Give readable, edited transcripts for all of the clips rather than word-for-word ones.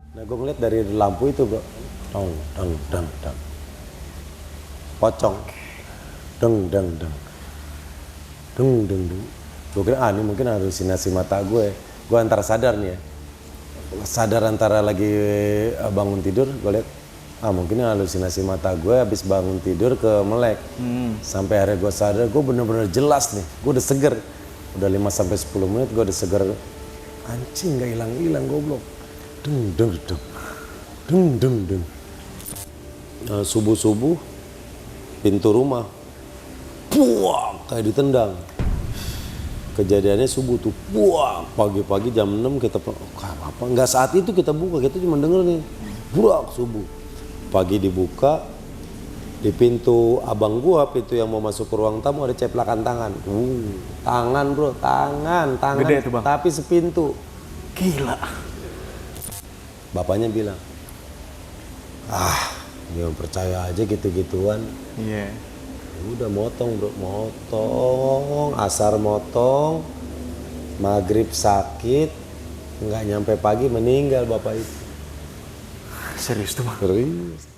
Nah gue ngeliat dari lampu itu bro, dong, dong, dong, dong, pocong, deng, deng, deng, deng, deng, deng. Gue kira ini mungkin halusinasi mata gue. Gue antara sadar nih ya, sadar antara lagi bangun tidur, gue lihat mungkin halusinasi mata gue habis bangun tidur ke melek. Sampai akhirnya gue sadar, gue bener-bener jelas nih, gue udah seger. Udah 5-10 menit gue udah seger. Anjing gak hilang-hilang goblok. Deng deng deng. Deng deng deng. Subuh-subuh pintu rumah puak kayak ditendang. Kejadiannya subuh tuh puak, pagi-pagi jam 6 kita apa nggak saat itu kita buka, kita cuma denger nih buak subuh. Pagi dibuka, di pintu abang gua, pintu yang mau masuk ke ruang tamu ada ceplakan tangan. Tangan bro, tangan. Gede tuh bang. Tapi sepintu. Gila. Bapaknya bilang, jangan percaya aja gitu-gituan. Iya. Udah motong bro, motong, asar motong, maghrib sakit, nggak nyampe pagi meninggal bapak itu. Serius tuh bang? Serius.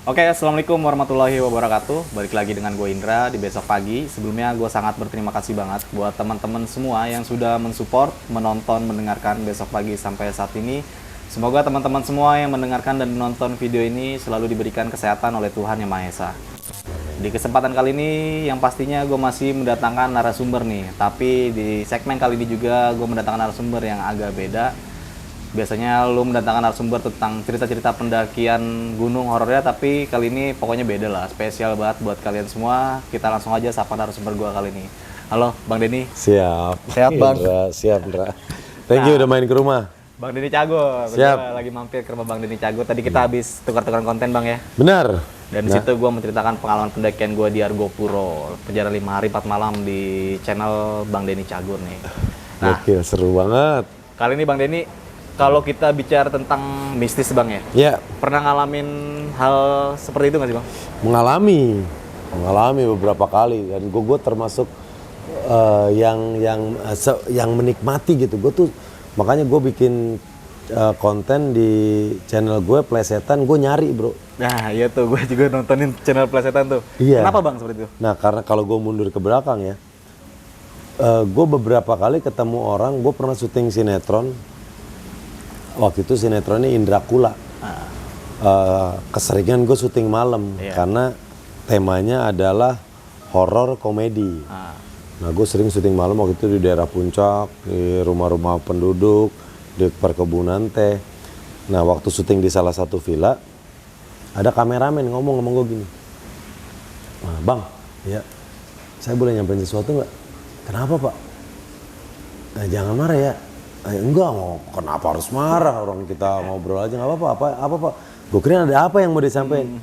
Oke, assalamualaikum warahmatullahi wabarakatuh. Balik lagi dengan gue Indra di besok pagi. Sebelumnya gue sangat berterima kasih banget buat teman-teman semua yang sudah mensupport, menonton, mendengarkan besok pagi sampai saat ini. Semoga teman-teman semua yang mendengarkan dan menonton video ini selalu diberikan kesehatan oleh Tuhan Yang Maha Esa. Di kesempatan kali ini yang pastinya gue masih mendatangkan narasumber nih. Tapi di segmen kali ini juga gue mendatangkan narasumber yang agak beda. Biasanya lu mendatangkan narasumber tentang cerita-cerita pendakian gunung horornya, tapi kali ini pokoknya beda lah, spesial banget buat kalian semua. Kita langsung aja sapa narasumber gua kali ini. Halo, Bang Denny. Siap. Sehat, Bang? Indra, siap, Indra. Thank you udah main ke rumah. Bang Denny Cagur. Siap. Gua lagi mampir ke rumah Bang Denny Cagur. Tadi kita habis tukar-tukaran konten, Bang ya. Benar. Dan di situ gua menceritakan pengalaman pendakian gua di Argopuro, perjalanan 5 hari 4 malam di channel Bang Denny Cagur nih. Nah, Oke, seru banget. kali ini Bang Denny, kalau kita bicara tentang mistis Bang ya, Ya, pernah ngalamin hal seperti itu nggak sih Bang? mengalami beberapa kali, dan gue termasuk yang menikmati gitu. Gue tuh makanya gue bikin konten di channel gue Plesetan, gue nyari bro. Nah iya tuh, gue juga nontonin channel Plesetan tuh. Iya. Kenapa Bang seperti itu? Nah karena kalau gue mundur ke belakang ya, gue beberapa kali ketemu orang. Gue pernah syuting sinetron. Waktu itu sinetronnya Indra Kula. Keseringan gue syuting malam karena temanya adalah horor komedi. Nah gue sering syuting malam waktu itu di daerah Puncak, di rumah-rumah penduduk, di perkebunan teh. Nah waktu syuting di salah satu villa, ada kameramen ngomong sama gue gini, Bang, ya saya boleh nyampein sesuatu nggak? Kenapa Pak? Nah, jangan marah ya. Enggak, kenapa harus marah? Orang kita ngobrol aja, nggak apa-apa. Apa Pak? Gue kira ada apa yang mau disampaikan.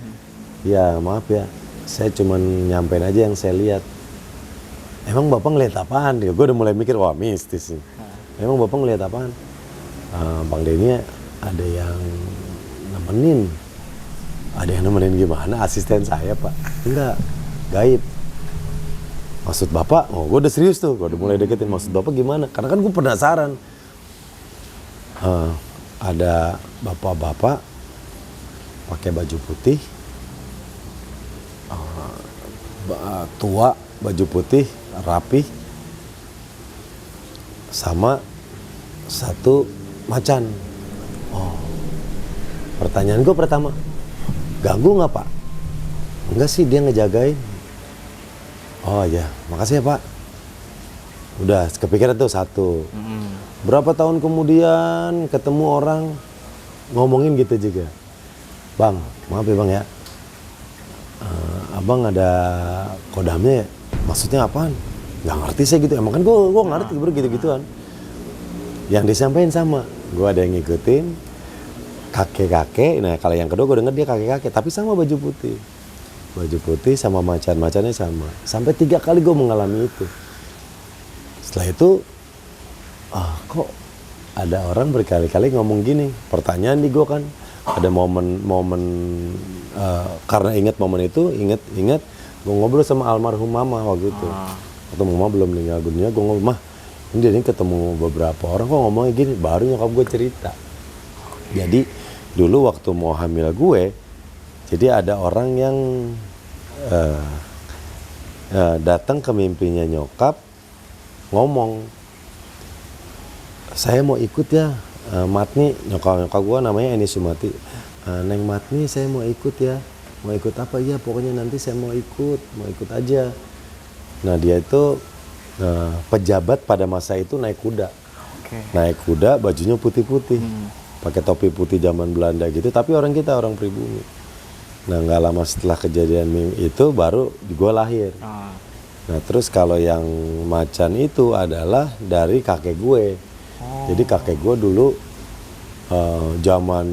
Ya maaf ya, saya cuma nyampein aja yang saya lihat. Emang Bapak ngeliat apaan? Ya, gue udah mulai mikir, wah mistis sih. Emang Bapak ngeliat apaan? Bang Denny ada yang nemenin. Ada yang nemenin gimana? Asisten saya Pak. Enggak, gaib. Maksud Bapak? Oh gue udah serius tuh, gue udah mulai deketin. Maksud Bapak gimana? Karena kan gue penasaran. Ada bapak-bapak pakai baju putih, tua, baju putih, rapi, sama satu macan. Pertanyaan gue pertama, ganggu nggak Pak? Enggak sih, dia ngejagain. Oh ya, makasih ya Pak. Udah kepikiran tuh satu. Berapa tahun kemudian ketemu orang ngomongin gitu juga. Bang, maaf ya Bang ya. Abang ada kodamnya ya? Maksudnya apaan? Nggak ngerti saya gitu. Emang kan gue ngerti bro gitu-gituan. Yang disampaikan sama. Gue ada yang ngikutin. Kakek-kakek. Nah kalau yang kedua gue denger dia kakek-kakek. Tapi sama baju putih. Baju putih sama macan-macannya sama. Sampai 3 kali gue mengalami itu. Setelah itu, kok ada orang berkali-kali ngomong gini. Pertanyaan di gue kan, ada momen-momen, karena ingat momen itu, ingat gue ngobrol sama almarhum mama waktu itu. Waktu mama belum meninggal dunia, gue ngomong, mah, ini ketemu beberapa orang kok ngomongnya gini. Baru nyokap gue cerita. Jadi dulu waktu mau hamil gue, jadi ada orang yang datang ke mimpinya nyokap, ngomong, saya mau ikut ya, Matni, nyokap gue namanya Eni Sumati, Neng Matni saya mau ikut ya, mau ikut apa ya, pokoknya nanti saya mau ikut aja. Nah dia itu pejabat pada masa itu naik kuda, naik kuda bajunya putih-putih, pakai topi putih zaman Belanda gitu, tapi orang kita orang pribumi. Nah nggak lama setelah kejadian itu baru gue lahir. Nah terus kalau yang macan itu adalah dari kakek gue. Jadi kakek gue dulu zaman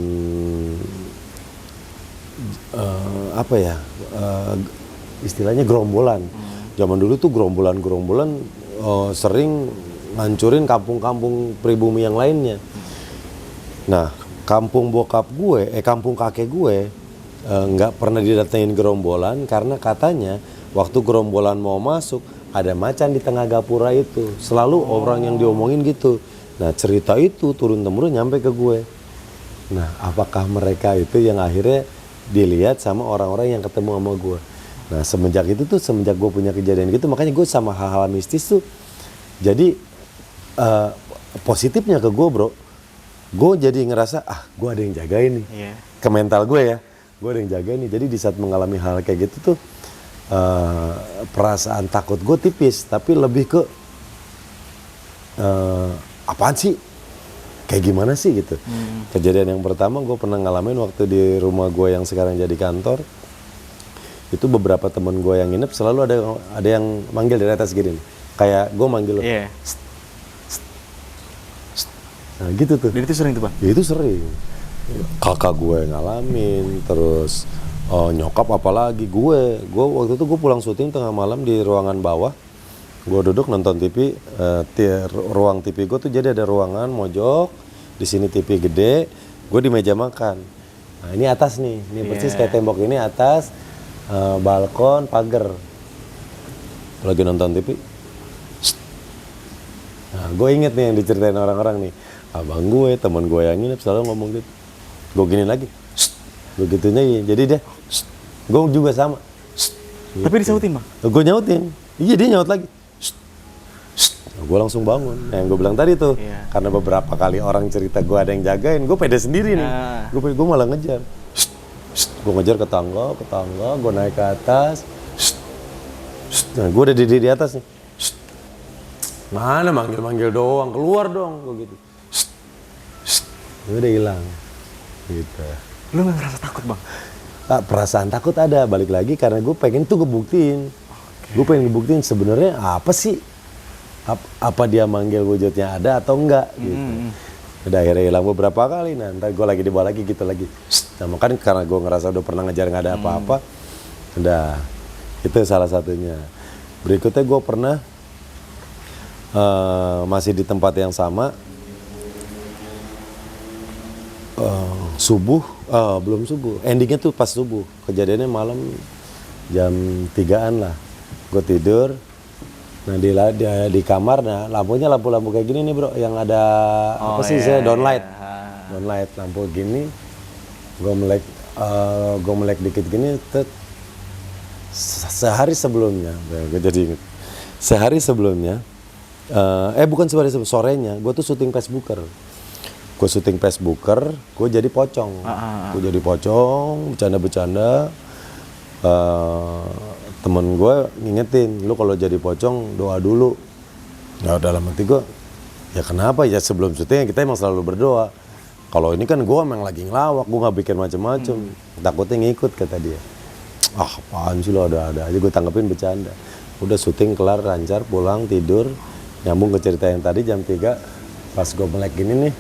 apa ya, istilahnya gerombolan. Zaman dulu tuh gerombolan sering ngancurin kampung-kampung pribumi yang lainnya. Nah kampung bokap gue, kampung kakek gue nggak pernah didatengin gerombolan karena katanya waktu gerombolan mau masuk, ada macan di tengah gapura itu. Selalu orang yang diomongin gitu. Nah cerita itu turun-temurun nyampe ke gue. Nah apakah mereka itu yang akhirnya dilihat sama orang-orang yang ketemu sama gue. Nah semenjak itu tuh, semenjak gue punya kejadian gitu, makanya gue sama hal-hal mistis tuh. Jadi positifnya ke gue bro, gue jadi ngerasa, gue ada yang jagain nih. Ke mental gue ya, gue ada yang jagain nih. Jadi di saat mengalami hal kayak gitu tuh, perasaan takut gue tipis, tapi lebih ke apaan sih, kayak gimana sih gitu. Kejadian yang pertama gue pernah ngalamin waktu di rumah gue yang sekarang jadi kantor. Itu beberapa temen gue yang nginep selalu ada yang manggil dari atas gini, kayak gue manggil lo. Nah gitu tuh. Dan itu sering tuh Bang? Ya, itu sering. Kakak gue ngalamin, terus nyokap apalagi gue waktu itu gue pulang syuting tengah malam di ruangan bawah, gue duduk nonton TV, ruang TV gue tuh jadi ada ruangan mojok, di sini TV gede, gue di meja makan. Nah ini atas nih, ini persis kayak tembok ini atas, balkon, pagar. Lagi nonton TV, nah gue inget nih yang diceritain orang-orang nih, abang gue, teman gue yang nginep selalu ngomong gitu, gue gini lagi. Begitunya jadi dia, gue juga sama. Tapi gitu. Disautin Bang? Gue nyautin, iya dia nyaut lagi. Gue langsung bangun. Nah, yang gue bilang tadi tuh, karena beberapa kali orang cerita gue ada yang jagain, gue pede sendiri nih. Gue malah ngejar. Gue ngejar ke tangga, gue naik ke atas. Nah, gue udah di atas nih. Mana manggil doang, keluar dong, gue gitu. Gue udah hilang, gitu. Lu gak ngerasa takut Bang? Perasaan takut ada, balik lagi karena gue pengen tuh ngebuktiin. Gue pengen ngebuktiin sebenarnya apa sih, apa dia manggil wujudnya ada atau enggak gitu. Udah akhirnya hilang beberapa kali, nah ntar gue lagi dibawa lagi gitu lagi. Nah makanya karena gue ngerasa udah pernah ngejar nggak ada apa-apa, udah itu salah satunya. Berikutnya gue pernah masih di tempat yang sama, subuh, belum subuh, endingnya tuh pas subuh, kejadiannya malam jam 3-an lah, gue tidur, nah di kamar, nah lampunya lampu kayak gini nih bro, yang ada saya downlight, lampu gini, gue melek dikit gini, sehari sebelumnya, gue jadi inget, sehari sebelumnya, bukan sehari sebelum, sorenya, gue tuh syuting Facebooker. Gue syuting Facebooker, gue jadi pocong. Gue jadi pocong, bercanda-bercanda. temen gue ngingetin, lu kalau jadi pocong doa dulu. Ya dalam hati gue, ya kenapa ya, sebelum syuting kita emang selalu berdoa. Kalau ini kan gue emang lagi ngelawak, gue nggak bikin macem-macem, takutnya ngikut kata dia. Ah apaan sih lo, ada aja, gue tanggepin bercanda. Udah syuting kelar lancar, pulang tidur, nyambung ke cerita yang tadi jam 3 pas gue melek gini nih,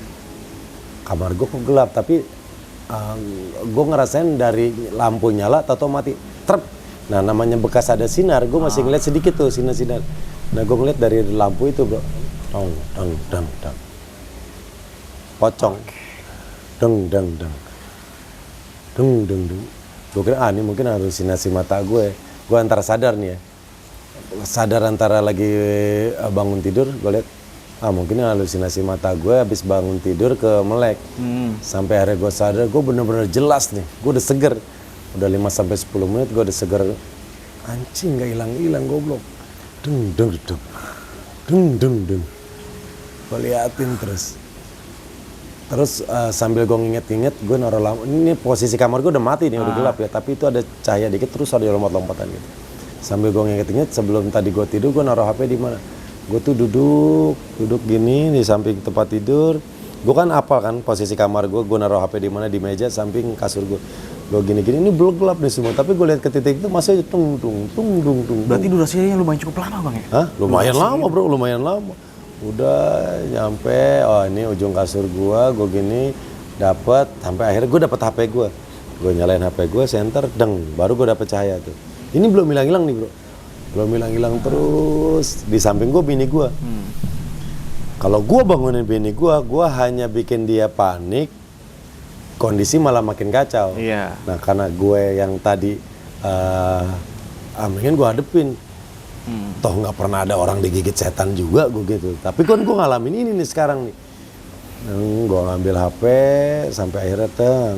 kamar gue kok gelap, tapi gue ngerasain dari lampu nyala atau mati, trep. Nah namanya bekas ada sinar, gue masih ngeliat sedikit tuh sinar-sinar. Nah gue ngeliat dari lampu itu bro, dong, dong, dong, dong. Pocong, dong, dong, dong, dong, dong, dong. Gue kira ini mungkin halusinasi mata gue antara sadar nih ya, sadar antara lagi bangun tidur, gue liat, mungkin halusinasi mata gue habis bangun tidur ke melek. Sampai akhirnya gue sadar, gue bener-bener jelas nih, gue udah seger. Udah 5-10 menit gue udah seger. Anjing gak hilang-hilang goblok. Dung dung dung. Dung dung dung. Gue liatin terus. Terus sambil gue nginget-nginget, gue naruh lampu. Ini posisi kamar gue udah mati nih, udah gelap ya. Tapi itu ada cahaya dikit, terus ada lompat-lompatan gitu. Sambil gue nginget-nginget, sebelum tadi gue tidur, gue naruh HP di mana? Gue tuh duduk gini di samping tempat tidur. Gue kan apal kan posisi kamar gue naruh HP di mana, di meja samping kasur gue. Gue gini-gini, ini belum gelap nih semua, tapi gue lihat ke titik itu masih aja tung. Berarti durasinya lumayan cukup lama bang ya? Hah? Lumayan lama bro, lumayan lama. Udah nyampe, ini ujung kasur gue gini dapet, sampai akhirnya gue dapet HP gue. Gue nyalain HP gue, center, baru gue dapet cahaya tuh. Ini belum hilang-hilang nih bro, belum hilang-hilang terus. Di samping gue bini gue. Kalau gue bangunin bini gue hanya bikin dia panik. Kondisi malah makin kacau. Iya. Nah karena gue yang tadi mendingan gue hadepin. Toh nggak pernah ada orang digigit setan juga gue gitu. Tapi kan gue ngalamin ini nih sekarang nih. Gue ngambil HP sampai akhirnya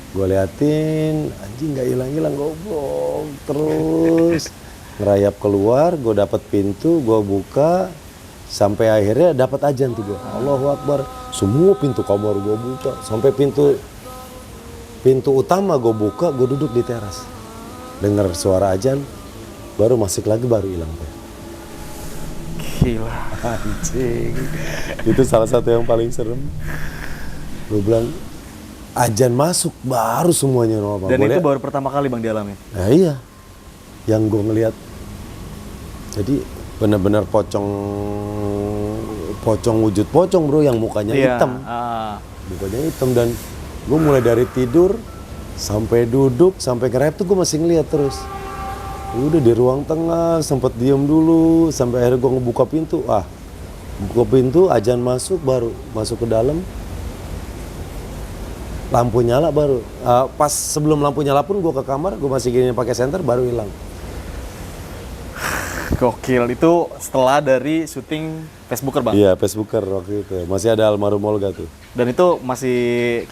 gue liatin, anjing nggak hilang-hilang goblok. Terus ngerayap keluar, gue dapet pintu, gue buka. Sampai akhirnya dapat ajan tuh gue. Allahu Akbar. Semua pintu kamar gue buka. Sampai pintu utama gue buka, gue duduk di teras. Dengar suara ajan, baru masuk lagi, baru hilang. Gila. Anjing. Itu salah satu yang paling serem. Gue bilang, ajan masuk, baru semuanya normal. Dan itu baru pertama kali bang dialami? Nah iya, yang gue ngeliat. Jadi benar-benar pocong wujud pocong bro, yang mukanya hitam. Mukanya hitam, dan gue mulai dari tidur sampai duduk sampai ngerep tuh gue masih ngeliat terus. Udah di ruang tengah sempet diem dulu sampai akhirnya gue ngebuka pintu. Buka pintu, ajan masuk, baru masuk ke dalam. Lampu nyala baru. Pas sebelum lampu nyala pun gue ke kamar, gue masih gini pakai senter, baru hilang. Gokil, itu setelah dari syuting Facebooker bang? Iya, Facebooker waktu itu. Masih ada almarhum Olga tuh. Dan itu masih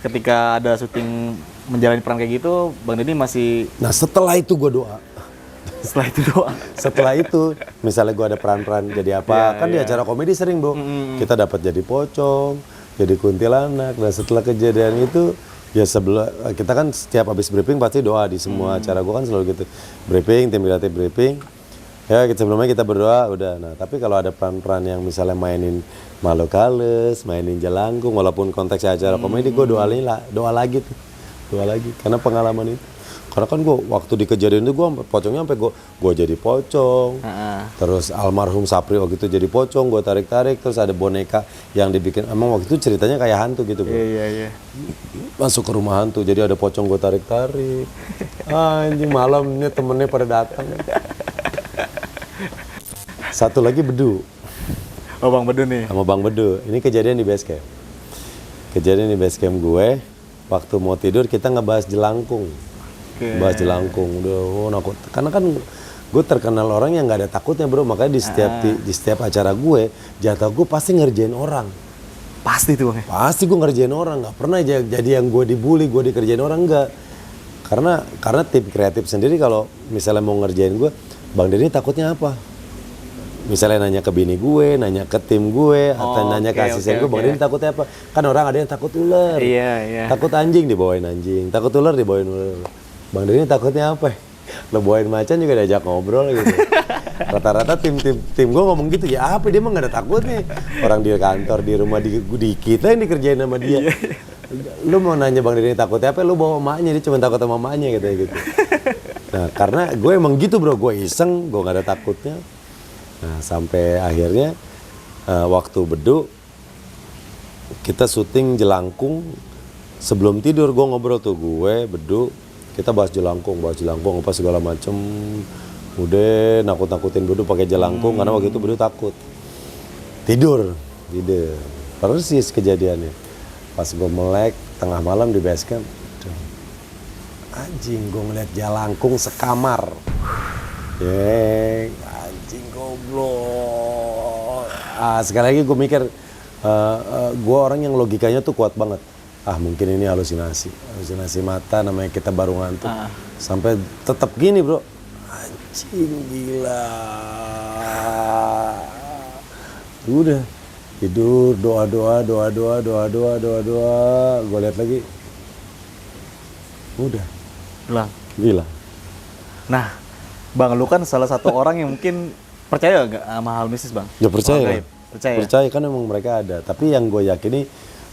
ketika ada syuting menjalani peran kayak gitu, Bang Denny masih... Nah setelah itu gue doa. Setelah itu doa? Setelah itu, misalnya gue ada peran-peran jadi apa, di acara komedi sering bro. Kita dapat jadi pocong, jadi kuntilanak. Dan setelah kejadian itu, ya kita kan setiap habis briefing pasti doa di semua acara gue kan selalu gitu. Briefing, tim kreatif briefing. Ya sebelumnya kita berdoa udah. Nah tapi kalau ada peran-peran yang misalnya mainin makhluk halus, mainin jelangkung, walaupun konteksnya acara komedi, gue doa lagi karena pengalaman itu. Karena kan gue waktu di kejadian itu gue pocongnya sampai gue jadi pocong. Terus almarhum Sapri waktu itu jadi pocong, gue tarik-tarik. Terus ada boneka yang dibikin, emang waktu itu ceritanya kayak hantu gitu bro. Iya. Masuk ke rumah hantu, jadi ada pocong gue tarik-tarik. Anjing malamnya temennya pada datang. Satu lagi Bedu. Oh Bang Bedu nih. Sama Bang Bedu. Ini kejadian di base camp. Kejadian di base camp gue, waktu mau tidur kita ngebahas jelangkung. Bahas jelangkung. Udah nakut. Karena kan gue terkenal orang yang nggak ada takutnya bro. Makanya di setiap acara gue, jatah gue pasti ngerjain orang. Pasti tuh Bang ya? Pasti gue ngerjain orang. Nggak pernah jadi yang gue dibully, gue dikerjain orang, enggak. Karena tim kreatif sendiri kalau misalnya mau ngerjain gue, Bang Denny takutnya apa? Misalnya nanya ke bini gue, nanya ke tim gue, atau nanya ke asisten gue, Bang Denny takutnya apa? Kan orang ada yang takut ular, iya. Takut anjing dibawain anjing, takut ular dibawain ular. Bang Denny takutnya apa? Lo bawain macan juga diajak ngobrol gitu. Rata-rata tim gue ngomong gitu, ya apa dia mah gak ada takutnya. Orang di kantor, di rumah, di kita yang dikerjain sama dia. Lu mau nanya Bang Denny takutnya apa? Lu bawa emaknya, dia cuma takut sama emaknya gitu. Nah karena gue emang gitu bro, gue iseng, gue gak ada takutnya. Nah sampai akhirnya waktu Bedu, kita syuting Jelangkung. Sebelum tidur gue ngobrol tuh, gue, Bedu, kita bahas jelangkung apa segala macem. Udah nakut-nakutin Bedu pakai jelangkung karena waktu itu Bedu takut. Tidur. Persis kejadiannya. Pas gue melek tengah malam di base camp, anjing gue ngeliat jelangkung sekamar. Anjing goblok. Sekali lagi gue mikir, gue orang yang logikanya tuh kuat banget. Mungkin ini halusinasi mata, namanya kita baru ngantuk. Sampai tetap gini bro, anjing gila. Udah tidur, doa. Gue lihat lagi, udah gila. Nah Bang, lu kan salah satu orang yang mungkin percaya nggak sama hal mistis Bang? Ya percaya. Percaya Kan emang mereka ada. Tapi yang gue yakini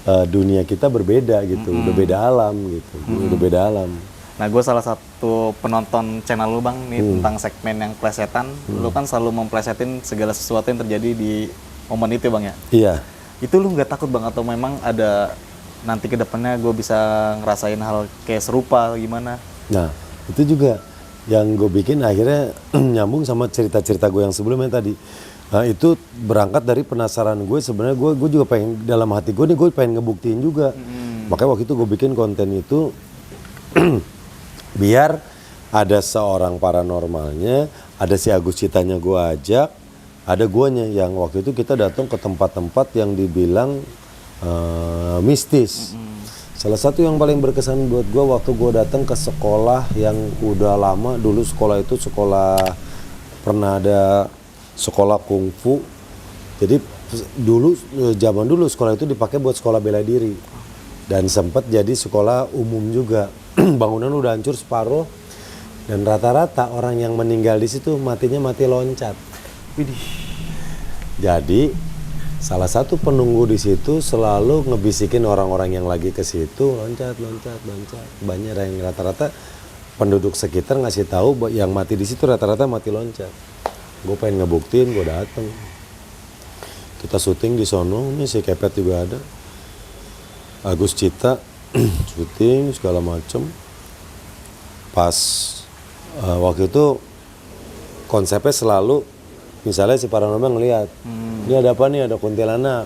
dunia kita berbeda gitu, udah beda alam gitu, udah beda alam. Nah, gue salah satu penonton channel lu Bang nih tentang segmen yang plesetan. Lu kan selalu memplesetin segala sesuatu yang terjadi di momen itu Bang ya? Iya. Itu lu nggak takut Bang atau memang ada nanti ke depannya gue bisa ngerasain hal kayak serupa gimana? Nah, itu juga yang gue bikin akhirnya nyambung sama cerita-cerita gue yang sebelumnya tadi. Nah, itu berangkat dari penasaran gue. Sebenarnya gue juga pengen, dalam hati gue nih gue pengen ngebuktiin juga. Makanya waktu itu gue bikin konten itu biar ada seorang paranormalnya, ada si Agus Citanya gue ajak, ada guanya yang waktu itu kita datang ke tempat-tempat yang dibilang mistis. Salah satu yang paling berkesan buat gue waktu gue datang ke sekolah yang udah lama. Dulu sekolah itu pernah ada sekolah kungfu. Jadi zaman dulu sekolah itu dipakai buat sekolah bela diri dan sempat jadi sekolah umum juga. Bangunan udah hancur separuh dan rata-rata orang yang meninggal di situ matinya mati loncat. Jadi salah satu penunggu di situ selalu ngebisikin orang-orang yang lagi ke situ loncat. Banyak yang rata-rata penduduk sekitar ngasih tahu yang mati di situ rata-rata mati loncat. Gue pengen ngebuktiin, gue dateng. Kita syuting di sono, nih si Kepet juga ada. Agus Cita, syuting segala macem. Pas waktu itu konsepnya selalu, misalnya si paranormal ngeliat, ini ada apa nih, ada kuntilanak.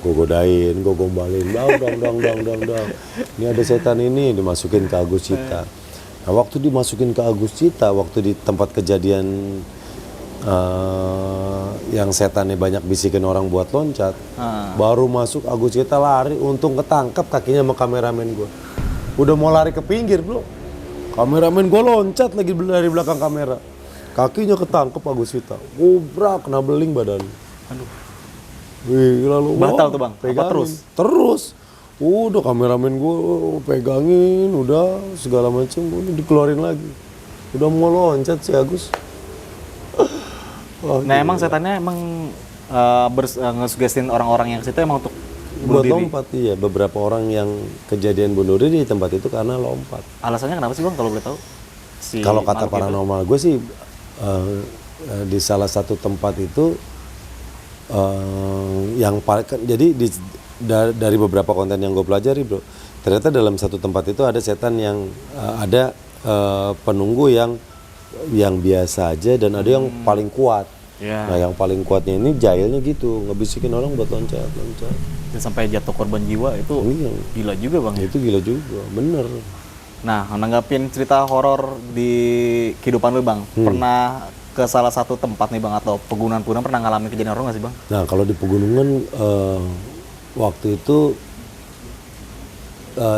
Gue godain, gue gombalin, dong. Ini ada setan ini, dimasukin ke Agus Cita. Nah waktu dimasukin ke Agus Cita, waktu di tempat kejadian yang setannya banyak bisikin orang buat loncat, baru masuk Agus Cita lari, untung ketangkep kakinya sama kameramen gue. Udah mau lari ke pinggir bro, kameramen gue loncat lagi dari belakang kamera, kakinya ketangkep Agus Cita, gobrak kena beling badan. Aduh. Wih, lalu batal tuh Bang? Apa terus. Udah kameramen gue pegangin, udah segala macam, udah dikeluarin lagi. Udah mau loncat si Agus. Nah emang setannya ngesugestin orang-orang yang ke situ emang untuk bunuh diri? Lompat, iya. Beberapa orang yang kejadian bunuh diri di tempat itu karena lompat. Alasannya kenapa sih Bang kalau boleh tahu? Kalau kata paranormal gue sih di salah satu tempat itu yang jadi dari beberapa konten yang gue pelajari bro, ternyata dalam satu tempat itu ada setan yang ada penunggu yang biasa aja dan ada yang paling kuat. Nah yang paling kuatnya ini jahilnya gitu, ngebisikin orang buat loncat. Dan sampai jatuh korban jiwa itu gila juga Bang. Itu gila juga, bener. Nah nanggapin cerita horor di kehidupan lu Bang, pernah ke salah satu tempat nih Bang atau pegunungan pernah ngalamin kejadian horor nggak sih Bang? Nah kalau di pegunungan waktu itu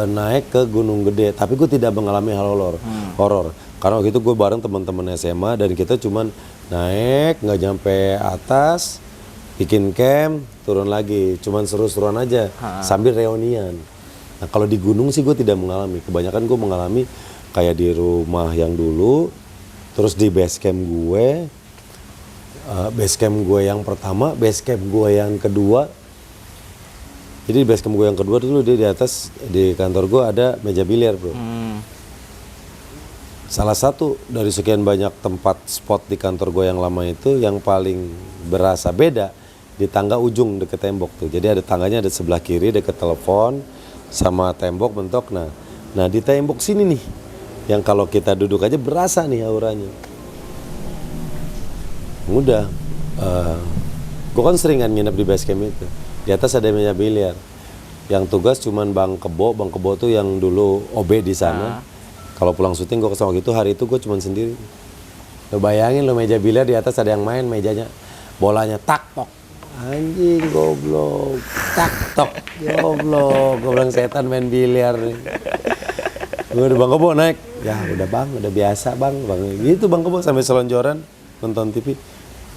naik ke Gunung Gede, tapi gue tidak mengalami hal horor. Karena waktu itu gue bareng teman-teman SMA dan kita cuman naik nggak nyampe atas, bikin camp, turun lagi, cuman seru-seruan aja sambil reunian. Nah kalau di gunung sih gue tidak mengalami, kebanyakan gue mengalami kayak di rumah yang dulu Terus di base camp gue yang pertama, base camp gue yang kedua. Jadi di base camp gue yang kedua dulu dia di atas di kantor gue ada meja biliar bro. Salah satu dari sekian banyak tempat spot di kantor gue yang lama itu yang paling berasa beda di tangga ujung deket tembok tuh. Jadi ada tangganya ada sebelah kiri deket telepon sama tembok bentok. Nah di tembok sini nih yang kalau kita duduk aja berasa nih auranya. Udah, gue kan seringan nginep di base camp itu. Di atas ada meja biliar. Yang tugas cuman Bang Kebo tuh yang dulu OB di sana. Kalau pulang syuting gue kesana gitu, hari itu gue cuman sendiri. Lo bayangin lo meja biliar di atas ada yang main mejanya, bolanya tak tok. Anjing goblok, tak tok, goblok. Gue bilang setan main biliar nih. Gue udah Bang Kebo naik, ya udah bang, udah biasa bang. Gitu Bang Kebo sampai selonjoran nonton TV.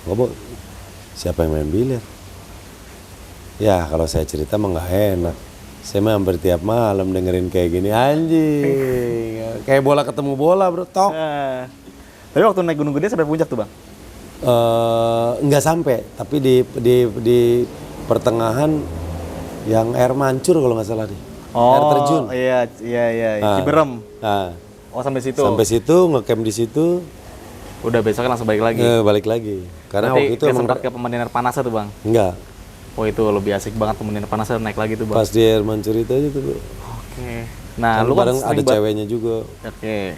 Kebo, siapa yang main biliar? Ya kalau saya cerita mah nggak enak. Saya mah hampir tiap malam dengerin kayak gini, anjing. Kayak bola ketemu bola bro, tok. Tapi waktu naik Gunung Gede sampai puncak tuh bang? Nggak sampai, tapi di pertengahan yang air mancur kalau nggak salah nih. Air terjun. Iya. Ciberem. Nah, Sampai situ. Sampai situ ngecamp di situ. Udah besoknya langsung balik lagi. Balik lagi. Karena berarti waktu itu emang sempat ke pemandian air panas tuh bang? Enggak. Oh itu lebih asik banget pemandian air panas naik lagi tuh bang. Pas di air mancur itu aja tuh bro. Oke. Nah lu kan ada ceweknya juga. Oke.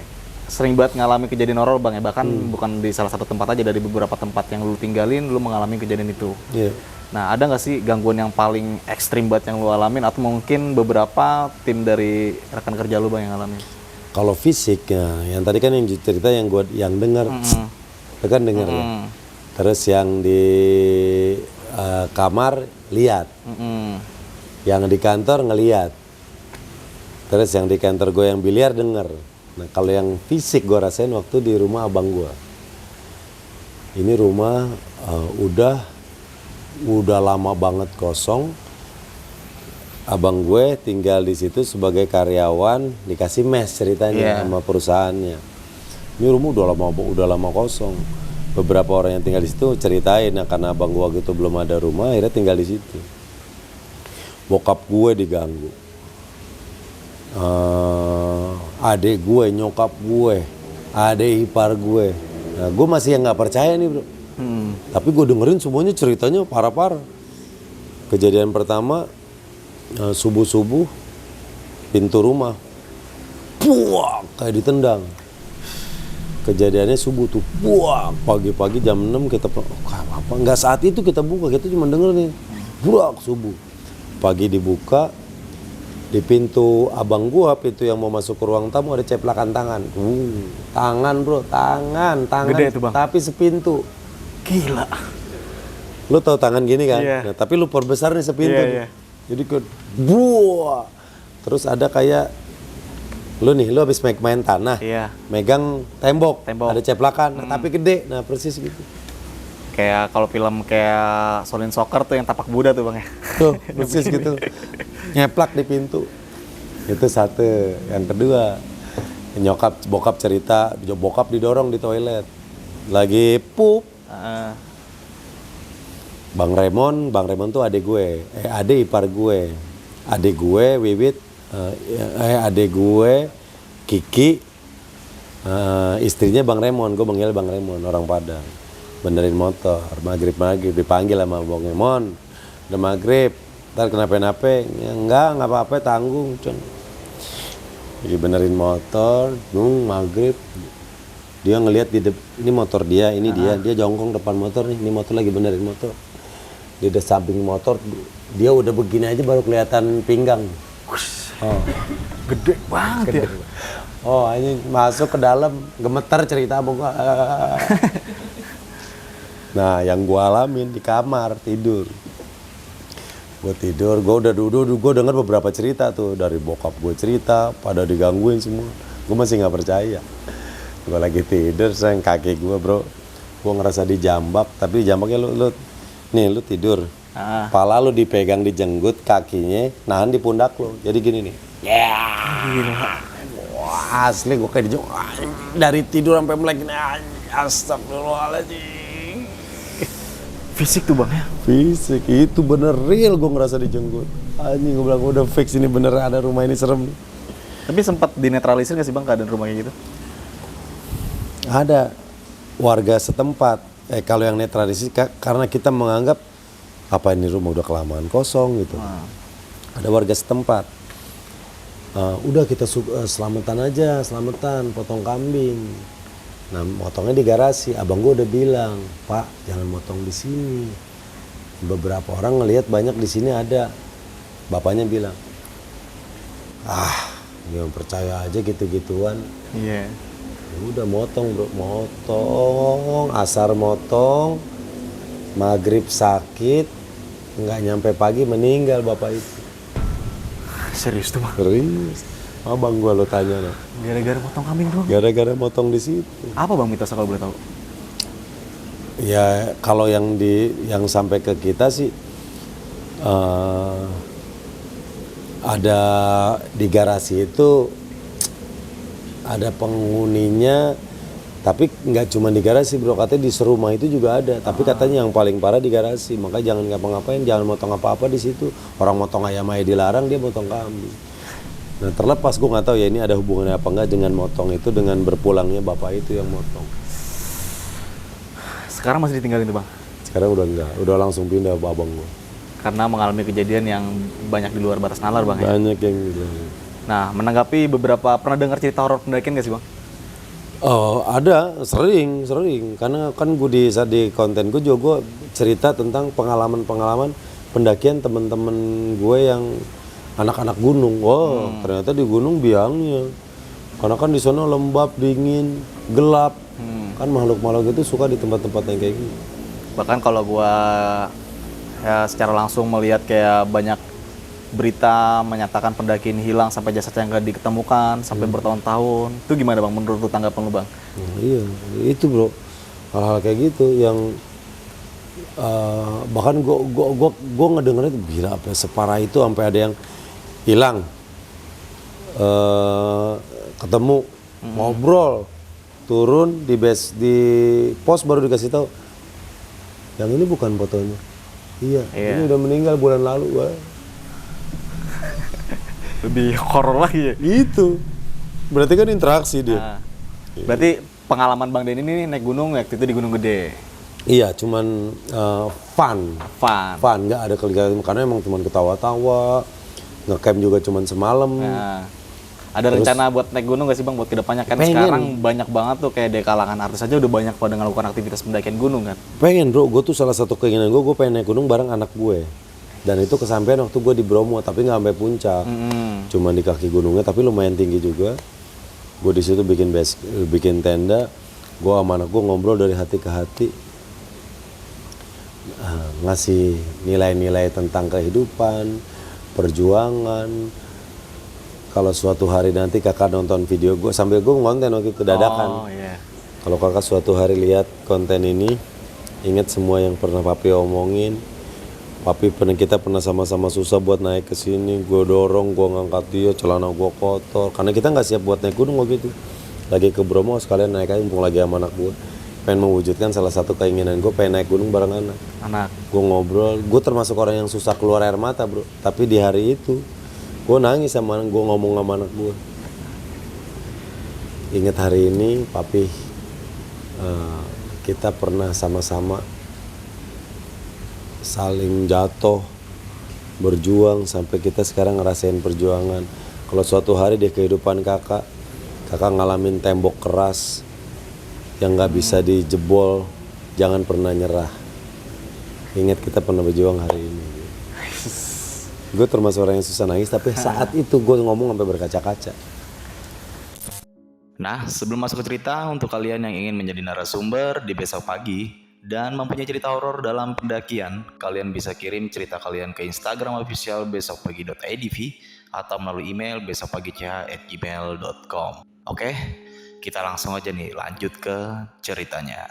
Sering banget ngalami kejadian horor bang ya, bahkan bukan di salah satu tempat aja, dari beberapa tempat yang lu tinggalin lu mengalami kejadian itu. Iya. Nah ada nggak sih gangguan yang paling ekstrim banget yang lu alamin, atau mungkin beberapa tim dari rekan kerja lu bang yang ngalamin? Kalau fisiknya, yang tadi kan yang cerita yang gue yang dengar, itu kan dengar ya. Terus yang di kamar lihat, yang di kantor ngelihat. Terus yang di kantor gue yang biliar dengar. Nah kalau yang fisik gue rasain waktu di rumah abang gue. Ini rumah udah lama banget kosong. Abang gue tinggal di situ sebagai karyawan, dikasih mes ceritanya sama perusahaannya. Ini rumah udah lama kosong. Beberapa orang yang tinggal di situ ceritain, nah karena abang gue gitu belum ada rumah, akhirnya tinggal di situ. Bokap gue diganggu, adik gue, nyokap gue, adik ipar gue. Nah gue masih yang nggak percaya nih bro. Tapi gue dengerin semuanya ceritanya parah-parah. Kejadian pertama, subuh-subuh pintu rumah buak kayak ditendang. Kejadiannya subuh tuh buak, pagi-pagi jam 6 kita apa nggak saat itu kita buka, kita cuma denger nih buak subuh. Pagi dibuka, di pintu abang gua, pintu yang mau masuk ke ruang tamu ada ceplakan tangan. Tangan bro, tangan gede tuh bang, tapi sepintu. Gila. Lu tahu tangan gini kan? Iya. Nah, tapi lu perbesar nih sepintu. Iya. Jadi buah. Terus ada kayak lu habis main tanah, megang tembok, ada ceplakan, tapi gede, nah persis gitu. Kayak kalau film kayak Solin Soccer tuh yang tapak Buddha tuh bang ya. Tuh persis gitu, nyeplak di pintu. Itu satu. Yang kedua, bokap cerita, bokap didorong di toilet, lagi pup. Bang Raymond tuh adik ipar gue. Adik gue, Wiwit, adik gue, Kiki, istrinya Bang Raymond, gue panggil Bang Raymond, orang Padang. Benerin motor, maghrib, dipanggil sama Bang Raymond, udah maghrib, ntar kenapa-napa, ya, enggak apa-apa, tanggung. Jadi benerin motor, maghrib, dia ngelihat ini motor dia, dia jongkong depan motor nih, ini motor lagi benerin motor. Di samping motor dia udah begini aja baru kelihatan pinggang. Gede banget ya. Ini masuk ke dalam gemeter cerita abang gua. Nah yang gua alamin di kamar tidur. Gua udah duduk, gua denger beberapa cerita tuh dari bokap gue cerita, pada digangguin semua. Gua masih nggak percaya. Gua lagi tidur, sayang kaki gua bro, gua ngerasa dijambak, tapi jambaknya lu tidur, kepala lu dipegang di jenggut, kakinya nahan di pundak lu, jadi gini nih. asli gue kayak di Jogja dari tidur sampai melek ini, astagfirullahaladzim. Fisik tuh bang ya? Fisik, itu bener real gue ngerasa dijenggut. Anjing, gue bilang udah fix ini bener ada rumah ini serem. Tapi sempat dinetralisir nggak sih bang keadaan rumahnya gitu? Ada warga setempat, kalau yang netralisir karena kita menganggap apa ini rumah udah kelamaan kosong gitu. Ada warga setempat, udah kita selamatan aja, selamatan potong kambing. Nah, motongnya di garasi. Abang gue udah bilang, Pak, jangan motong di sini. Beberapa orang ngelihat banyak di sini ada. Bapaknya bilang, jangan percaya aja gitu-gituan. Iya. Ya udah motong bro, motong, asar motong, maghrib sakit, nggak nyampe pagi meninggal bapak itu. Serius tuh bang? Serius. Abang gua lo tanya no. Gara-gara potong kambing doang? Gara-gara motong di situ. Apa bang mitosnya kalau boleh tahu? Ya kalau yang sampai ke kita sih ada di garasi itu ada penghuninya, tapi nggak cuma di garasi bro, katanya di serumah itu juga ada. Tapi katanya yang paling parah di garasi, maka jangan ngapa-ngapain, jangan motong apa-apa di situ. Orang motong ayam aja dilarang, dia motong kambing. Nah terlepas gue nggak tahu ya ini ada hubungannya apa enggak dengan motong itu, dengan berpulangnya bapak itu yang motong. Sekarang masih ditinggalin tuh bang? Sekarang udah enggak, udah langsung pindah ke abang gue. Karena mengalami kejadian yang banyak di luar batas nalar bang ya? Banyak yang gitu. Nah, menanggapi beberapa, pernah dengar cerita horor pendakian nggak sih bang? Oh ada, sering. Karena kan gue di konten gue juga gue cerita tentang pengalaman pendakian teman-teman gue yang anak-anak gunung. Ternyata di gunung biangnya. Karena kan di sana lembab, dingin, gelap. Kan makhluk-makhluk itu suka di tempat-tempat yang kayak gitu. Bahkan kalau gua ya secara langsung melihat kayak banyak berita menyatakan pendaki ini hilang sampai jasadnya nggak diketemukan sampai bertahun-tahun. Itu gimana bang menurut lu, tanggapan lu bang? Iya, itu bro. Hal-hal kayak gitu yang bahkan gue ngedengernya tuh gila apa ya, separah itu sampai ada yang hilang, ketemu, ngobrol, turun di pos baru dikasih tahu, yang ini bukan fotonya. Iya. Ini udah meninggal bulan lalu. Wah. Lebih horor lagi ya? Itu. Berarti kan interaksi dia. Nah, berarti pengalaman Bang Denny ini naik gunung waktu itu di Gunung Gede? Iya, cuman fun. Nggak ada kegiatan, karena emang cuman ketawa-tawa. Ngecamp juga cuman semalam. Nah, ada rencana buat naik gunung nggak sih bang buat kedepannya? Kan sekarang banyak banget tuh kayak di kalangan artis aja udah banyak pada melakukan aktivitas pendakian gunung kan? Pengen bro, gue tuh salah satu keinginan gue pengen naik gunung bareng anak gue. Dan itu kesampaian waktu gue di Bromo, tapi nggak sampai puncak. Cuman di kaki gunungnya, tapi lumayan tinggi juga. Gue di situ bikin tenda. Gue sama anak gue ngobrol dari hati ke hati. Ngasih nilai-nilai tentang kehidupan, perjuangan. Kalau suatu hari nanti kakak nonton video gue, sambil gue ngonten waktu itu dadakan. Kalau kakak suatu hari lihat konten ini, ingat semua yang pernah papi omongin. Papi kita pernah sama-sama susah buat naik ke sini. Gue dorong, gue ngangkat dia, celana gue kotor. Karena kita nggak siap buat naik gunung waktu itu. Lagi ke Bromo sekalian naik aja, mumpung lagi sama anak gue. Pengen mewujudkan salah satu keinginan gue, pengen naik gunung bareng anak. Gue ngobrol, gue termasuk orang yang susah keluar air mata bro. Tapi di hari itu, gue nangis sama anak gue, ngomong sama anak gue. Ingat hari ini, papi, kita pernah sama-sama saling jatuh, berjuang sampai kita sekarang ngerasain perjuangan. Kalau suatu hari di kehidupan kakak ngalamin tembok keras yang nggak bisa dijebol, jangan pernah nyerah. Ingat kita pernah berjuang hari ini. Gue termasuk orang yang susah nangis, tapi saat itu gue ngomong sampai berkaca-kaca. Nah, sebelum masuk ke cerita, untuk kalian yang ingin menjadi narasumber di Besok Pagi dan mempunyai cerita horor dalam pendakian, kalian bisa kirim cerita kalian ke Instagram official besokpagi.idv atau melalui email besokpagi.gmail.com. Oke, kita langsung aja nih lanjut ke ceritanya.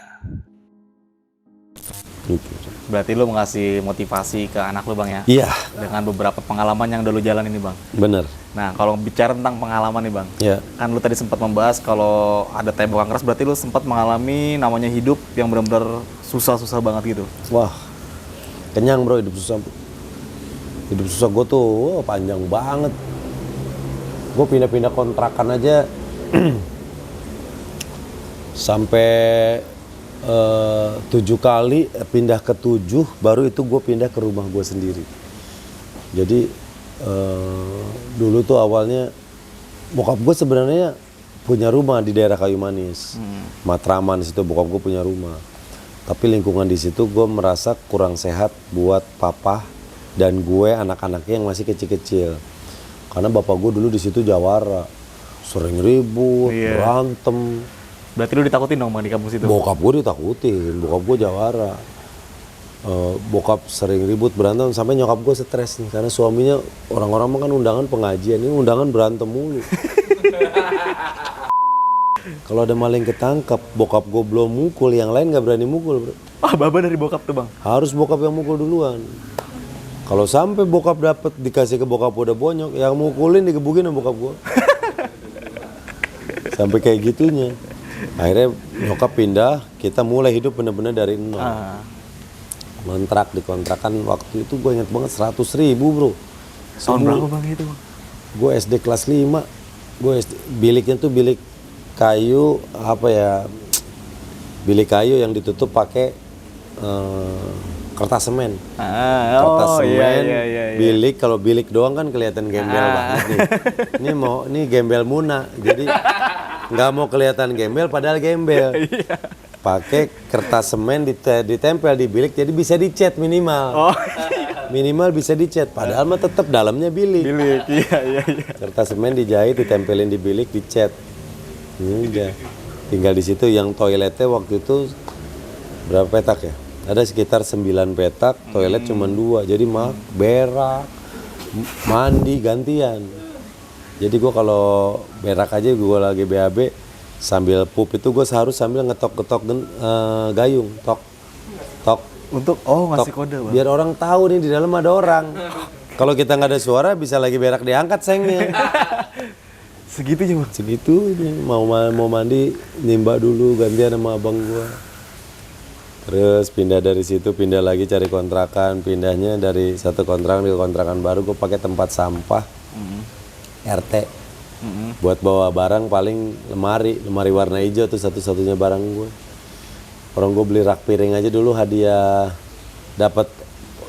Gitu. Berarti lu ngasih motivasi ke anak lu Bang ya? Iya, Dengan beberapa pengalaman yang udah lu jalan ini Bang. bener. Nah, kalau bicara tentang pengalaman nih Bang. Ya. Kan lu tadi sempat membahas kalau ada tembakan keras berarti lu sempat mengalami namanya hidup yang benar-benar susah-susah banget gitu. Wah, kenyang bro hidup susah. Hidup susah gue tuh panjang banget. Gue pindah-pindah kontrakan aja sampai 7 kali, pindah ke 7, baru itu gue pindah ke rumah gue sendiri. Jadi dulu tuh awalnya bokap gue sebenarnya punya rumah di daerah Kayu Manis, Matraman situ bokap gue punya rumah. Tapi lingkungan di situ gue merasa kurang sehat buat papa dan gue anak-anaknya yang masih kecil-kecil. Karena bapak gue dulu di situ jawara, sering ribut, berantem. Berarti lu ditakutin dong Bang di kampus itu? Bokap gue ditakutin, bokap gue jawara. Bokap sering ribut, berantem, sampai nyokap gue stres nih. Karena suaminya, orang-orang mah kan undangan pengajian, ini undangan berantem mulu. Kalau ada maling ketangkap, bokap gue belum mukul, yang lain gak berani mukul bro. Ah, baba dari bokap tuh Bang? Harus bokap yang mukul duluan. Kalau sampai bokap dapet, dikasih ke bokap udah bonyok, yang mukulin digebukin sama bokap gue. Sampai kayak gitunya. Akhirnya nyokap pindah, kita mulai hidup bener-bener dari nol. Kontrak di kontrakan waktu itu gue inget banget 100.000 bro. Tahun berapa Bang itu? Gue SD kelas 5. Biliknya tuh bilik kayu, apa ya, bilik kayu yang ditutup pakai kertas semen. Kertas semen, bilik, kalau bilik doang kan kelihatan gembel banget nih. Ini gembel Muna, jadi nggak mau kelihatan gembel padahal gembel. Pakai kertas semen ditempel di bilik, jadi bisa dicat minimal. Minimal bisa dicat, padahal mah tetap dalamnya bilik. Iya. Kertas semen dijahit, ditempelin di bilik, dicat. Udah. Tinggal di situ. Yang toiletnya waktu itu berapa petak ya? Ada sekitar 9 petak, toilet cuma 2. Jadi berak, mandi gantian. Jadi gue kalau berak aja, gue lagi BAB sambil pup itu gue harus sambil ngetok-ngetok gayung, tok. Untuk ngasih kode Bang. Biar orang tahu nih di dalam ada orang. Kalau kita nggak ada suara, bisa lagi berak diangkat sengnya. Segitunya Bang? Segitu, mau mandi nimba dulu gantian sama abang gue. Terus pindah dari situ, pindah lagi cari kontrakan. Pindahnya dari satu kontrakan ke kontrakan baru, gue pakai tempat sampah RT. Buat bawa barang paling lemari warna hijau tuh satu-satunya barang gue. Orang gue beli rak piring aja dulu hadiah dapat.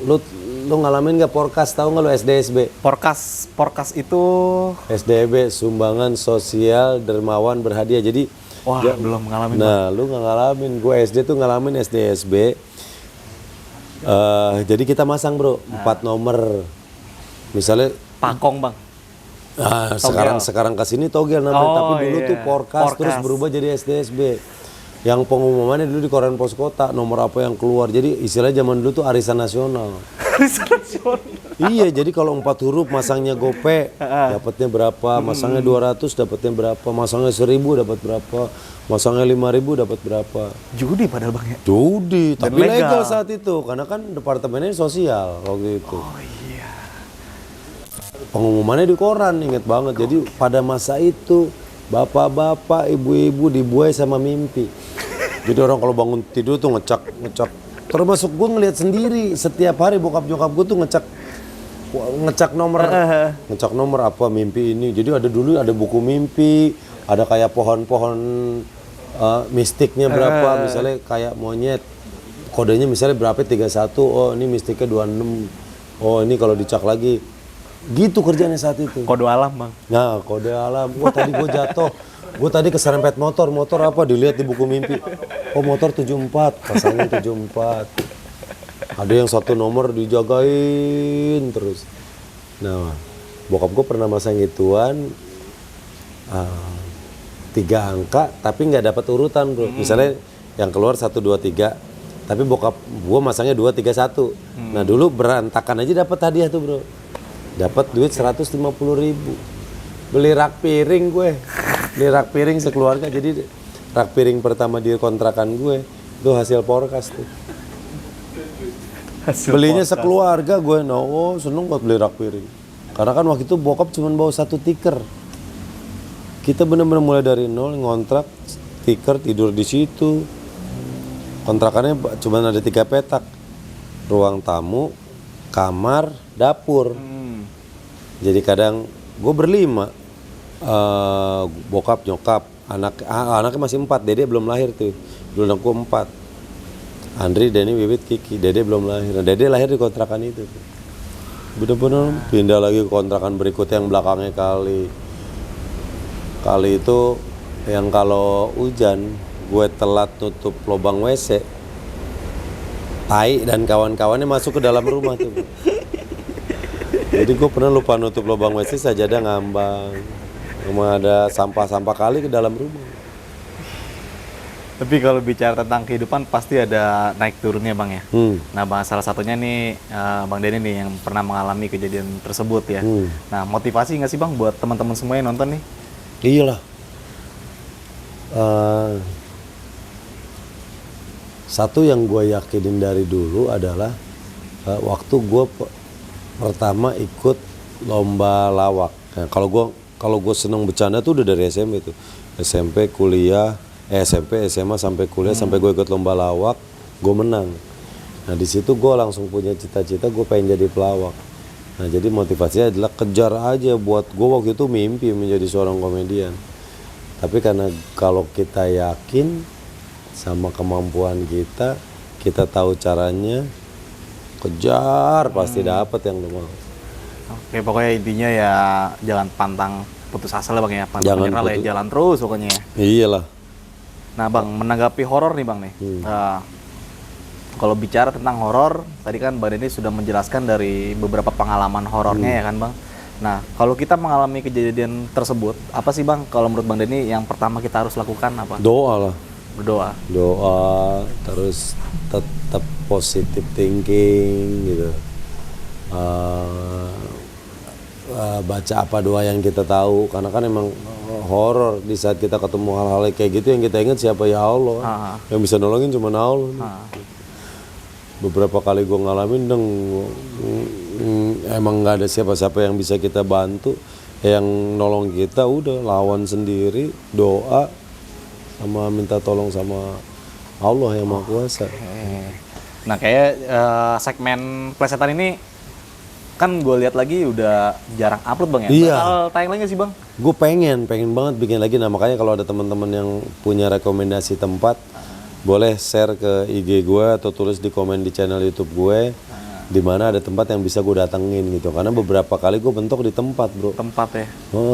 Lu ngalamin nggak Porkas, tahu nggak lu SDSB? Porkas itu SDB, sumbangan sosial dermawan berhadiah. Jadi belum ngalamin. Nah, lu nggak ngalamin. Gue SD tuh ngalamin SDSB. Jadi kita masang bro, 4 nomor. Misalnya Pakong Bang. Sekarang kesini togel namanya, tapi dulu tuh Porkas, terus berubah jadi SDSB. Yang pengumumannya dulu di koran pos kota, nomor apa yang keluar. Jadi istilahnya zaman dulu tuh arisan nasional. Arisan nasional. Iya, jadi kalau 4 huruf masangnya gope dapatnya berapa, masangnya 200 dapatnya berapa, masangnya 1000 dapat berapa, masangnya 5000 dapat berapa. Judi padahal Bang ya. Judi, Dan tapi legal saat itu karena kan departemennya sosial waktu itu. Oh iya. Pengumumannya di koran, inget banget. Jadi pada masa itu bapak-bapak, ibu-ibu dibuai sama mimpi. Jadi orang kalau bangun tidur tuh ngecak. Termasuk gue ngeliat sendiri setiap hari bokap nyokap gue tuh ngecak nomor apa mimpi ini. Jadi ada buku mimpi, ada kayak pohon-pohon mistiknya berapa, misalnya kayak monyet. Kodenya misalnya berapa 31, oh ini mistiknya 26. Oh ini kalau dicak lagi. Gitu kerjanya saat itu. Kode alam Bang. Nah, kode alam. Wah tadi gue jatuh. Gue tadi keserempet motor apa dilihat di buku mimpi. Oh motor 74, pasangnya 74. Ada yang satu nomor dijagain terus. Nah, bokap gue pernah masang gituan 3 angka tapi nggak dapat urutan bro. Misalnya yang keluar 1, 2, 3. Tapi bokap gue masangnya 2, 3, 1. Nah dulu berantakan aja dapat hadiah tuh bro. Dapat duit 150.000. Beli rak piring gue. Beli rak piring sekeluarga. Jadi rak piring pertama di kontrakan gue itu hasil Porkas tuh. Belinya sekeluarga gue, seneng buat beli rak piring. Karena kan waktu itu bokap cuma bawa 1 tikar. Kita bener-bener mulai dari nol, ngontrak, tikar, tidur di situ. Kontrakannya cuma ada 3 petak. Ruang tamu, kamar, dapur. Jadi kadang gue berlima. Bokap, nyokap, anaknya masih 4, Dede belum lahir tuh. Dulu aku 4. Andri, Denny, Bibit, Kiki. Dede belum lahir. Nah, Dede lahir di kontrakan itu. Bener-bener pindah lagi ke kontrakan berikutnya yang belakangnya kali. Kali itu yang kalau hujan gue telat nutup lubang WC. Tai dan kawan-kawannya masuk ke dalam rumah tuh. Jadi gue pernah lupa nutup lubang WC, sajadah ngambang. Cuma ada sampah-sampah kali ke dalam rumah. Tapi kalau bicara tentang kehidupan pasti ada naik turunnya Bang ya. Nah Bang, salah satunya nih Bang Denny nih yang pernah mengalami kejadian tersebut ya. Nah motivasi nggak sih Bang buat teman-teman semua yang nonton nih? Iyalah. Satu yang gue yakinin dari dulu adalah waktu gue pertama ikut lomba lawak. Nah, kalau gue seneng bercanda tuh udah dari SMP tuh. SMP, kuliah, SMP, SMA sampai kuliah sampai gue ikut lomba lawak, gue menang. Nah di situ gue langsung punya cita-cita gue pengen jadi pelawak. Nah jadi motivasinya adalah kejar aja buat gue waktu itu mimpi menjadi seorang komedian. Tapi karena kalau kita yakin sama kemampuan kita tahu caranya, kejar pasti dapat yang lu mau. Oke, pokoknya intinya ya jangan pantang putus asa lah Bang ya. Pantang Jangan menyerah lah ya, jalan terus pokoknya ya. Iyalah. Nah Bang, menanggapi horor nih Bang nih. Kalau bicara tentang horor, tadi kan Bang Denny sudah menjelaskan dari beberapa pengalaman horornya ya kan Bang. Nah, kalau kita mengalami kejadian tersebut, apa sih Bang kalau menurut Bang Denny yang pertama kita harus lakukan apa? Doa lah. Berdoa. Doa, terus tetap positive thinking gitu. Baca apa doa yang kita tahu, karena kan emang horor di saat kita ketemu hal-hal kayak gitu yang kita ingat siapa, ya Allah. Yang bisa nolongin cuma Allah. Beberapa kali gue ngalamin emang nggak ada siapa-siapa yang bisa kita bantu, yang nolong kita udah lawan sendiri, doa sama minta tolong sama Allah yang Maha Kuasa. Nah kayak segmen plesetan ini kan gue lihat lagi udah jarang upload Bang ya. Iya. Bakal tayang lagi nggak sih Bang? Gue pengen banget bikin lagi. Nah makanya kalau ada teman-teman yang punya rekomendasi tempat, boleh share ke IG gue atau tulis di komen di channel YouTube gue, di mana ada tempat yang bisa gue datengin gitu. Karena beberapa kali gue bentok di tempat bro. Tempat ya.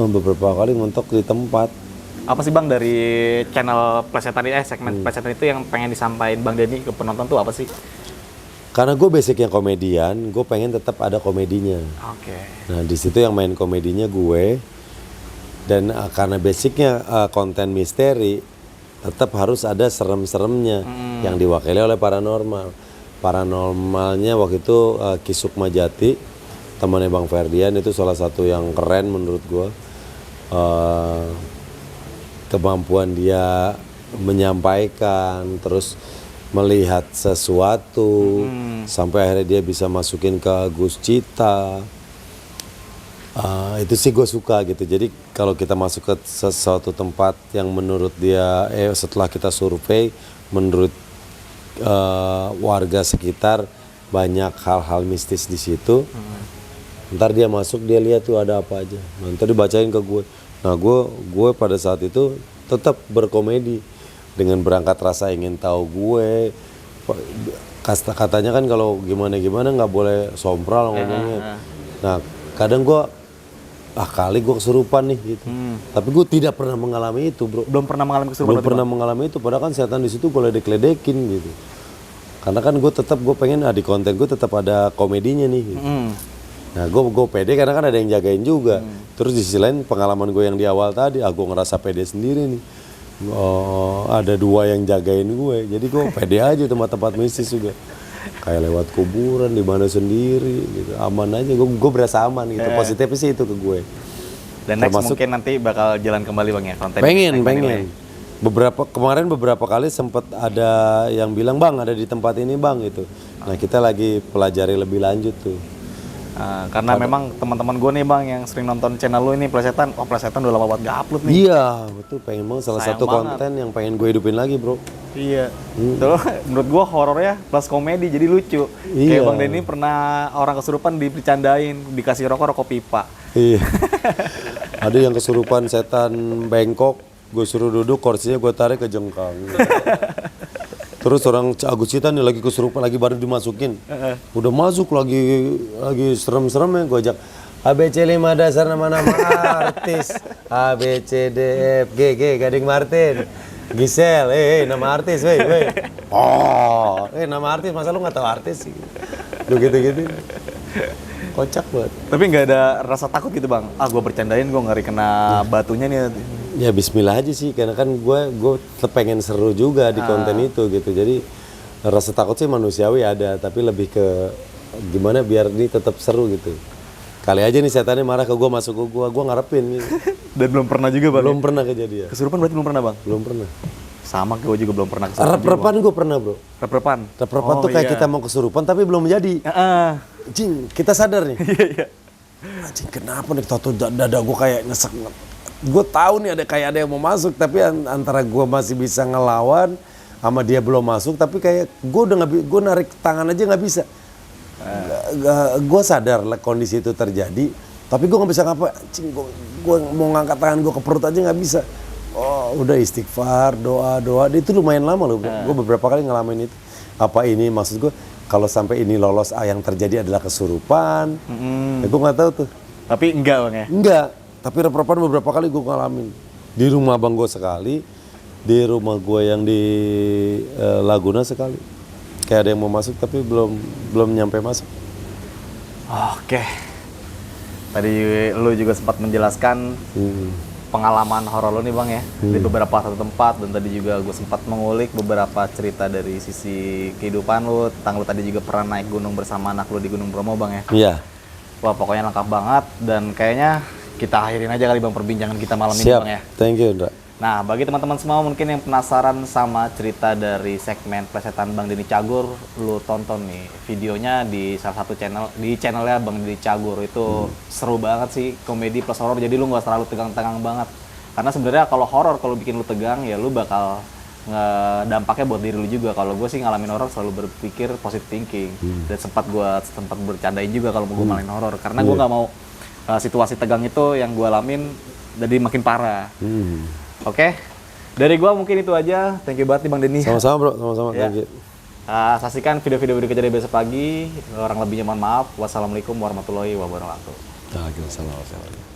Beberapa kali mentok di tempat. Apa sih Bang dari channel plesetan ini, segmen plesetan itu yang pengen disampaikan Bang Denny ke penonton tuh apa sih? Karena gue basicnya komedian, gue pengen tetap ada komedinya. Oke. Nah di situ yang main komedinya gue, dan karena basicnya konten misteri, tetap harus ada serem-seremnya yang diwakili oleh paranormal. Paranormalnya waktu itu Ki Sukma Jati, temannya Bang Ferdian, itu salah satu yang keren menurut gue. Kemampuan dia menyampaikan, terus melihat sesuatu, sampai akhirnya dia bisa masukin ke Gus Cita. Itu sih gue suka gitu. Jadi kalau kita masuk ke sesuatu tempat yang menurut dia, setelah kita survei, menurut warga sekitar banyak hal-hal mistis di situ. Ntar dia masuk, dia lihat tuh ada apa aja. Ntar dibacain ke gue. Nah gue pada saat itu tetap berkomedi dengan berangkat rasa ingin tahu gue. Katanya kan kalau gimana nggak boleh sompral ngomongnya. Nah kadang gue kali gue kesurupan nih gitu. Tapi gue tidak pernah mengalami itu bro. Belum pernah mengalami kesurupan? Belum pernah mengalami itu. Padahal kan setan di situ gue ledek-ledekin gitu. Karena kan gue pengen di konten gue tetap ada komedinya nih gitu. Nah gue pede karena kan ada yang jagain juga. Terus di sisi lain pengalaman gue yang di awal tadi, gue ngerasa pede sendiri nih. Ada 2 yang jagain gue, jadi gue pede aja tempat-tempat mistis juga. Kayak lewat kuburan di mana sendiri, gitu. Aman aja, gue berasa aman gitu. Positifnya sih itu ke gue. Dan next mungkin nanti bakal jalan kembali Bang ya konten. Pengen. Beberapa kali sempat ada yang bilang Bang ada di tempat ini Bang gitu. Nah kita lagi pelajari lebih lanjut tuh. Karena memang teman-teman gue nih bang yang sering nonton channel lu ini Plesetan, Plesetan udah lama banget gak upload nih. Iya, betul, pengen banget salah Sayang satu banget. konten yang pengen gue hidupin lagi, bro. Iya. Terus menurut gue horornya plus komedi jadi lucu. Iya. Kayak Bang Denny pernah orang kesurupan dibercandain, dikasih rokok pipa. Iya. Ada yang kesurupan setan bengkok, gue suruh duduk, kursinya gue tarik ke jengkang. Terus orang Agusitan nih lagi kesurupan, lagi baru dimasukin. Udah masuk lagi serem-serem ya, gue ajak. ABC 5 dasar nama-nama artis. A, B, C, D, F, G, Gading Martin. Gisel, nama artis, weh. Oh, nama artis, masa lu nggak tahu artis sih? Lu gitu-gitu. Kocak banget. Tapi nggak ada rasa takut gitu bang. Gue bercandain, gue ngeri kena batunya nih. Ya bismillah aja sih, karena kan gue pengen seru juga di konten itu gitu. Jadi rasa takut sih manusiawi ada, tapi lebih ke gimana biar ini tetap seru gitu. Kali aja nih setannya marah ke gue, masuk ke gue ngarepin gitu. Dan belum pernah juga bang. Belum pernah kejadian. Kesurupan berarti belum pernah bang? Belum pernah. Sama gue juga belum pernah kesurupan. Rep-repan gue pernah bro. Rep-repan? Rep-repan tuh kayak kita mau kesurupan tapi belum jadi. Cing, kita sadar nih. Iya. Cing, kenapa nih tau dada gue kayak nyesek. Gue tahu nih ada yang mau masuk, tapi antara gue masih bisa ngelawan sama dia belum masuk, tapi kayak gue udah gue narik tangan aja nggak bisa. Gue sadar lah kondisi itu terjadi, tapi gue nggak bisa ngapa. Gue mau ngangkat tangan gue ke perut aja nggak bisa. Oh udah istighfar, doa itu lumayan lama loh. Gue beberapa kali ngalamin itu. Apa ini maksud gue? Kalau sampai ini lolos, yang terjadi adalah kesurupan. Ya, gue nggak tahu tuh. Tapi enggak bang ya? Enggak. Tapi rep-repan beberapa kali gue ngalamin. Di rumah abang gue sekali, di rumah gue yang di Laguna sekali. Kayak ada yang mau masuk tapi belum nyampe masuk. Oke. Tadi lu juga sempat menjelaskan pengalaman horor lu nih bang ya, di beberapa satu tempat, dan tadi juga gue sempat mengulik beberapa cerita dari sisi kehidupan lu. Tentang lu tadi juga pernah naik gunung bersama anak lu di Gunung Bromo bang ya. Iya. Wah pokoknya lengkap banget, dan kayaknya kita akhirin aja kali bang perbincangan kita malam ini Siap. bang ya. Thank you, Indra. Nah bagi teman-teman semua mungkin yang penasaran sama cerita dari segmen Plesetan Bang Denny Cagur, lu tonton nih videonya di salah satu channel, di channelnya Bang Denny Cagur. Itu seru banget sih, komedi plus horor, jadi lu nggak terlalu tegang-tegang banget. Karena sebenarnya kalau horor, kalau bikin lu tegang ya lu bakal dampaknya buat diri lu juga. Kalau gue sih ngalamin horor selalu berpikir positive thinking, dan sempat bercandain juga kalau mau gue ngalamin horor, karena gue nggak mau situasi tegang itu yang gue alamin jadi makin parah. Oke, dari gue mungkin itu aja. Thank you banget nih Bang Denny. Sama-sama bro, sama-sama. Ya. Thank you. Saksikan video-video berikutnya dari besok pagi. Orang lebihnya mohon maaf. Wassalamualaikum warahmatullahi wabarakatuh. Waalaikumsalam.